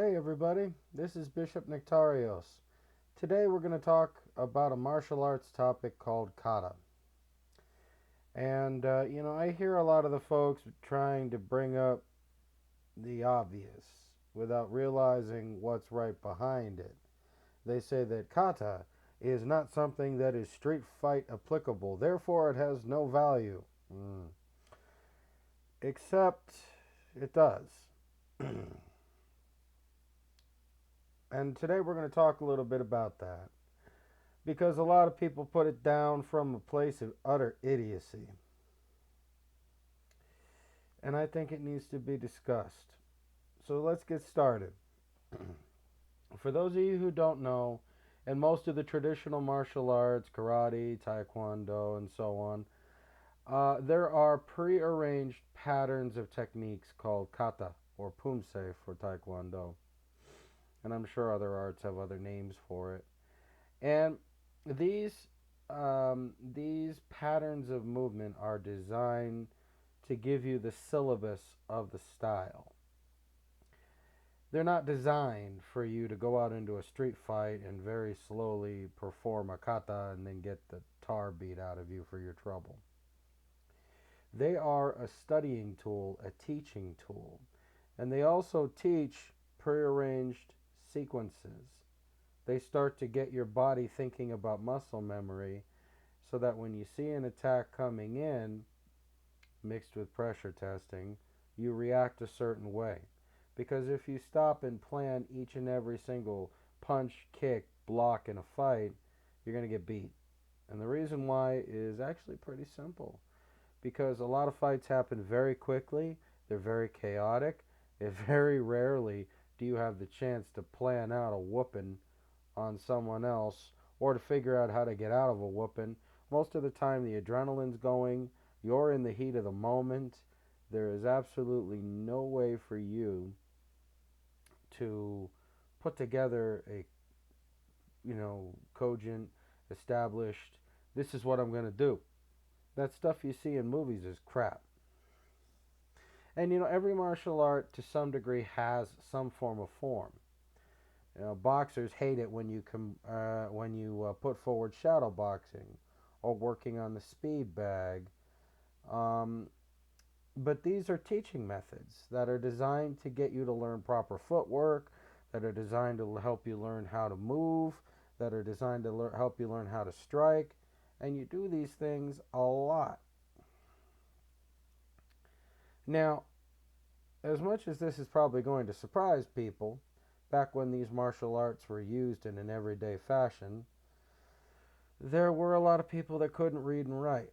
Hey everybody, this is Bishop Nectarios. Today we're going to talk about a martial arts topic called Kata. I hear a lot of the folks trying to bring up the obvious without realizing what's right behind it. They say that Kata is not something that is street fight applicable, therefore it has no value. Except it does. And today we're going to talk a little bit about that, because a lot of people put it down from a place of utter idiocy. And I think it needs to be discussed. So let's get started. For those of you who don't know, in most of the traditional martial arts, karate, taekwondo, and so on, there are prearranged patterns of techniques called kata or pumse for taekwondo. And I'm sure other arts have other names for it. And these these patterns of movement are designed to give you the syllabus of the style. They're not designed for you to go out into a street fight and very slowly perform a kata and then get the tar beat out of you for your trouble. They are a studying tool, a teaching tool, and they also teach prearranged sequences. They start to get your body thinking about muscle memory so that when you see an attack coming in, mixed with pressure testing, you react a certain way. Because if you stop and plan each and every single punch, kick, block in a fight, you're going to get beat. And the reason why is actually pretty simple. Because a lot of fights happen very quickly, they're very chaotic, and very rarely do you have the chance to plan out a whooping on someone else or to figure out how to get out of a whooping. Most of the time, the adrenaline's going, you're in the heat of the moment. There is absolutely no way for you to put together a, cogent, established, this is what I'm going to do. That stuff you see in movies is crap. And every martial art to some degree has some form of form. Boxers hate it when you put forward shadow boxing or working on the speed bag. Um, but these are teaching methods that are designed to get you to learn proper footwork, that are designed to help you learn how to move, that are designed to help you learn how to strike. And you do these things a lot. Now, as much as this is probably going to surprise people, back when these martial arts were used in an everyday fashion, there were a lot of people that couldn't read and write.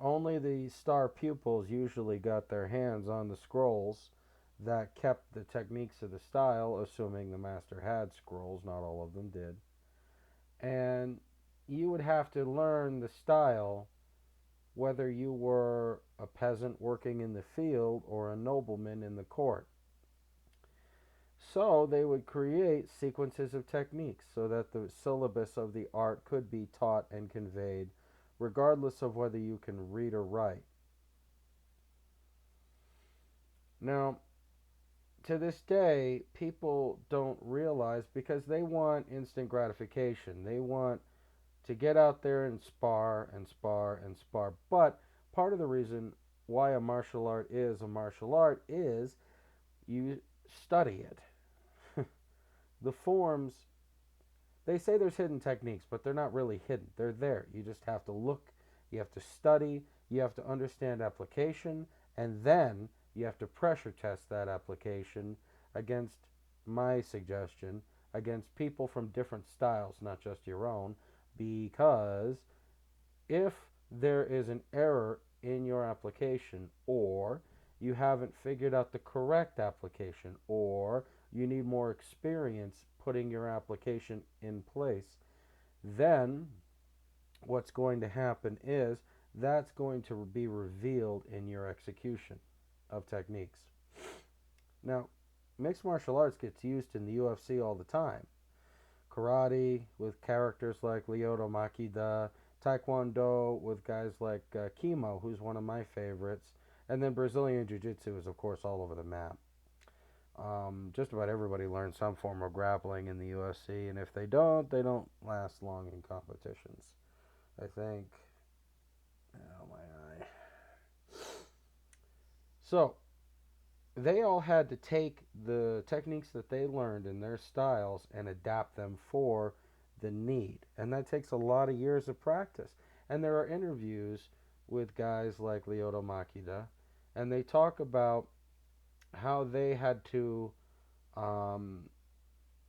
Only the star pupils usually got their hands on the scrolls that kept the techniques of the style, assuming the master had scrolls, not all of them did. And you would have to learn the style whether you were a peasant working in the field or a nobleman in the court. So they would create sequences of techniques so that the syllabus of the art could be taught and conveyed regardless of whether you can read or write. Now, to this day, people don't realize, because they want instant gratification. They want to get out there and spar and spar and spar. But part of the reason why a martial art is a martial art is you study it. The forms, they say there's hidden techniques, but they're not really hidden. They're there. You just have to look, you have to study, you have to understand application, and then you have to pressure test that application against my suggestion, against people from different styles, not just your own, because if there is an error in your application, or you haven't figured out the correct application, or you need more experience putting your application in place, then what's going to happen is that's going to be revealed in your execution of techniques. Now, mixed martial arts gets used in the UFC all the time. Karate with characters like Lyoto Makida, Taekwondo with guys like Kimo, who's one of my favorites, and then Brazilian Jiu Jitsu is, of course, all over the map. Just about everybody learns some form of grappling in the UFC, and if they don't last long in competitions. I think. Oh my eye. So they all had to take the techniques that they learned in their styles and adapt them for the need, and that takes a lot of years of practice. And there are interviews with guys like Lyoto Makida, and they talk about how they had to um,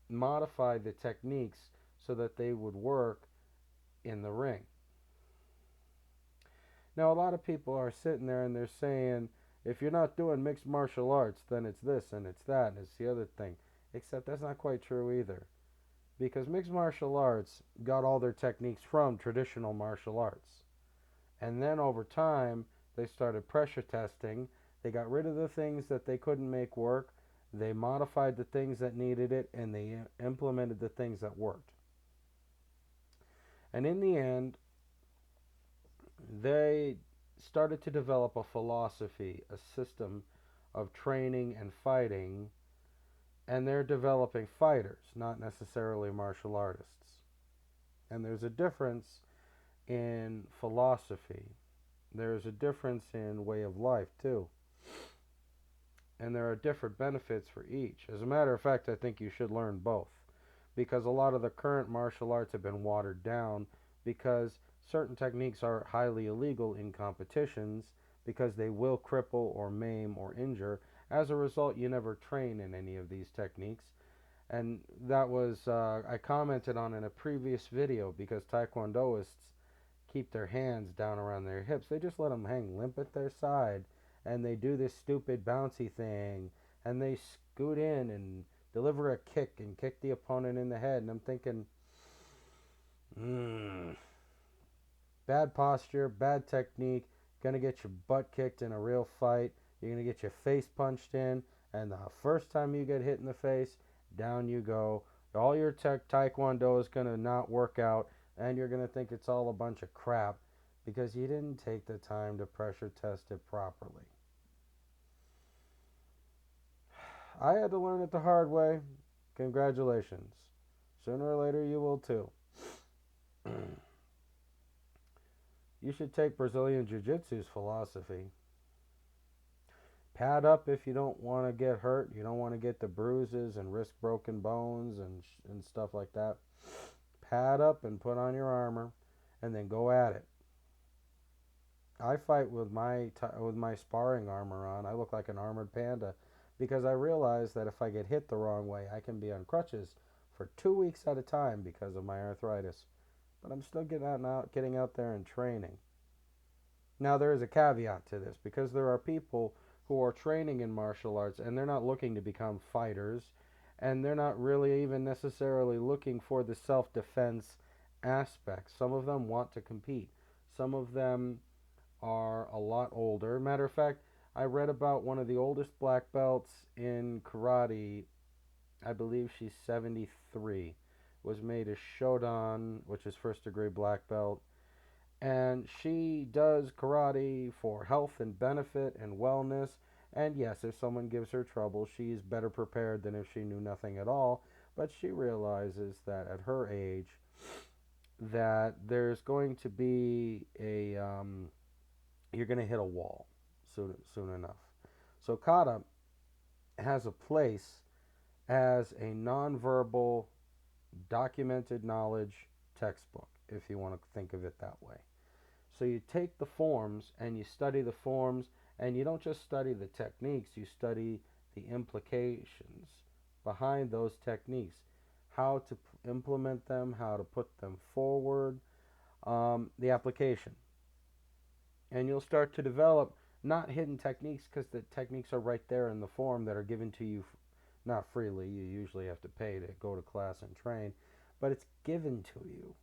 modify the techniques so that they would work in the ring. Now, a lot of people are sitting there and they're saying, if you're not doing mixed martial arts, then it's this and it's that and it's the other thing. Except that's not quite true either. Because mixed martial arts got all their techniques from traditional martial arts. And then over time, they started pressure testing. They got rid of the things that they couldn't make work. They modified the things that needed it, and they implemented the things that worked. And in the end, they started to develop a philosophy, a system of training and fighting, and they're developing fighters, not necessarily martial artists. And there's a difference in philosophy. There's a difference in way of life, too. And there are different benefits for each. As a matter of fact, I think you should learn both. Because a lot of the current martial arts have been watered down because certain techniques are highly illegal in competitions because they will cripple or maim or injure. As a result, you never train in any of these techniques. And that was, I commented on in a previous video because Taekwondoists keep their hands down around their hips. They just let them hang limp at their side, and they do this stupid bouncy thing, and they scoot in and deliver a kick and kick the opponent in the head. And I'm thinking, hmm, bad posture, bad technique, gonna get your butt kicked in a real fight. You're gonna get your face punched in, and the first time you get hit in the face, down you go. All your taekwondo is gonna not work out, and you're gonna think it's all a bunch of crap because you didn't take the time to pressure test it properly. I had to learn it the hard way. Congratulations. Sooner or later you will too. You should take Brazilian Jiu Jitsu's philosophy. Pad up if you don't want to get hurt. You don't want to get the bruises and risk broken bones and stuff like that. Pad up and put on your armor, and then go at it. I fight with my sparring armor on. I look like an armored panda because I realize that if I get hit the wrong way, I can be on crutches for 2 weeks at a time because of my arthritis. But I'm still getting out there and training. Now, there is a caveat to this because there are people who are training in martial arts and they're not looking to become fighters and they're not really even necessarily looking for the self defense aspect. Some of them want to compete, some of them are a lot older. Matter of fact, I read about one of the oldest black belts in karate. I believe she's 73. Was made as Shodan, which is first degree black belt, and she does karate for health and benefit and wellness. And yes, if someone gives her trouble, she's better prepared than if she knew nothing at all. But she realizes that at her age, that there's going to be you're going to hit a wall soon enough. So Kata has a place as a nonverbal documented knowledge textbook, if you want to think of it that way. So you take the forms and you study the forms, and you don't just study the techniques, you study the implications behind those techniques, how to implement them, how to put them forward, the application. And you'll start to develop not hidden techniques because the techniques are right there in the form that are given to you not freely. You usually have to pay to go to class and train, but it's given to you.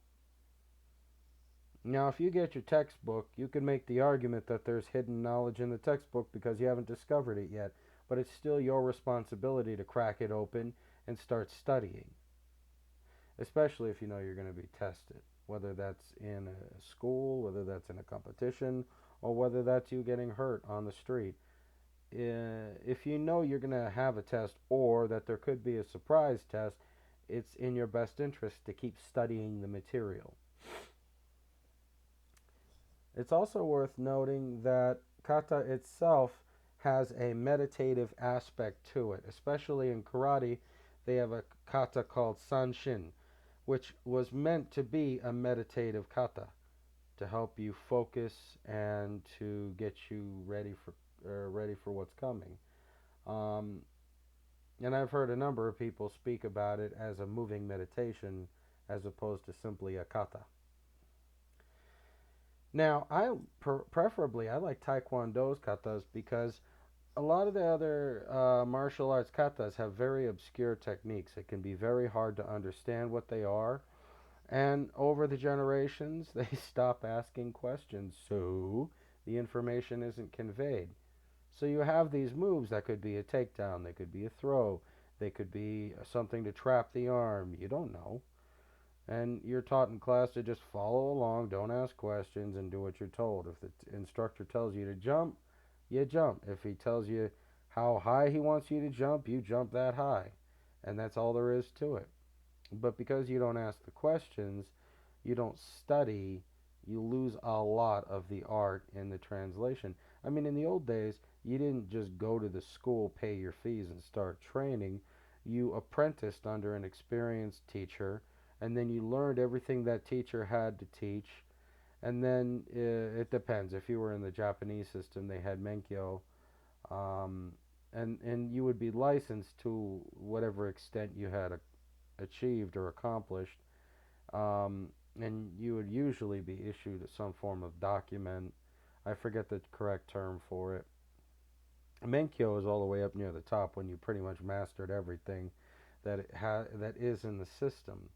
Now, if you get your textbook, you can make the argument that there's hidden knowledge in the textbook because you haven't discovered it yet, but it's still your responsibility to crack it open and start studying, especially if you know you're going to be tested, whether that's in a school, whether that's in a competition, or whether that's you getting hurt on the street. if you know you're going to have a test or that there could be a surprise test, it's in your best interest to keep studying the material. It's also worth noting that kata itself has a meditative aspect to it. Especially in karate, they have a kata called sanshin, which was meant to be a meditative kata to help you focus and to get you ready for what's coming. Um, and I've heard a number of people speak about it as a moving meditation as opposed to simply a kata. Now, preferably I like Taekwondo's katas because a lot of the other martial arts katas have very obscure techniques. It can be very hard to understand what they are. And over the generations, they stop asking questions, so the information isn't conveyed. So you have these moves that could be a takedown, they could be a throw, they could be something to trap the arm. You don't know. And you're taught in class to just follow along, don't ask questions, and do what you're told. If the instructor tells you to jump, you jump. If he tells you how high he wants you to jump, you jump that high. And that's all there is to it. But because you don't ask the questions, you don't study, you lose a lot of the art in the translation. I mean, in the old days, you didn't just go to the school, pay your fees, and start training. You apprenticed under an experienced teacher, and then you learned everything that teacher had to teach. And then it depends. If you were in the Japanese system, they had menkyo, um, and you would be licensed to whatever extent you had achieved or accomplished, um, and you would usually be issued some form of document. I forget the correct term for it. Menkyo is all the way up near the top when you pretty much mastered everything that is in the system.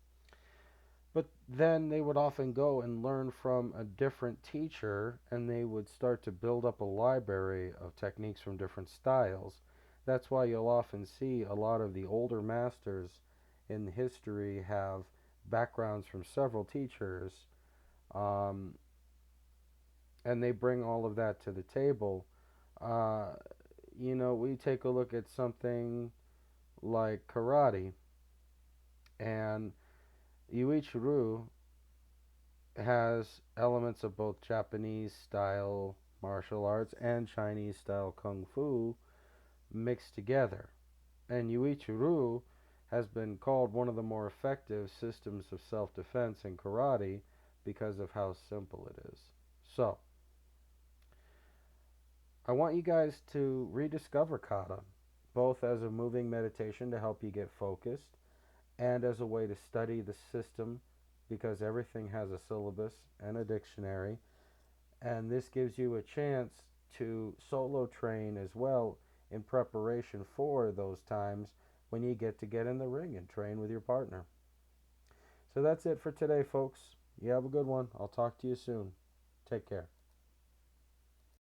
But then they would often go and learn from a different teacher, and they would start to build up a library of techniques from different styles. That's why you'll often see a lot of the older masters in history have backgrounds from several teachers, um, and they bring all of that to the table. Uh, we take a look at something like karate, and Yuichiro has elements of both Japanese style martial arts and Chinese style kung fu mixed together. And Yuichiro has been called one of the more effective systems of self defense in karate because of how simple it is. So, I want you guys to rediscover kata, both as a moving meditation to help you get focused and as a way to study the system because everything has a syllabus and a dictionary. And this gives you a chance to solo train as well in preparation for those times when you get in the ring and train with your partner. So that's it for today, folks. You have a good one. I'll talk to you soon. Take care.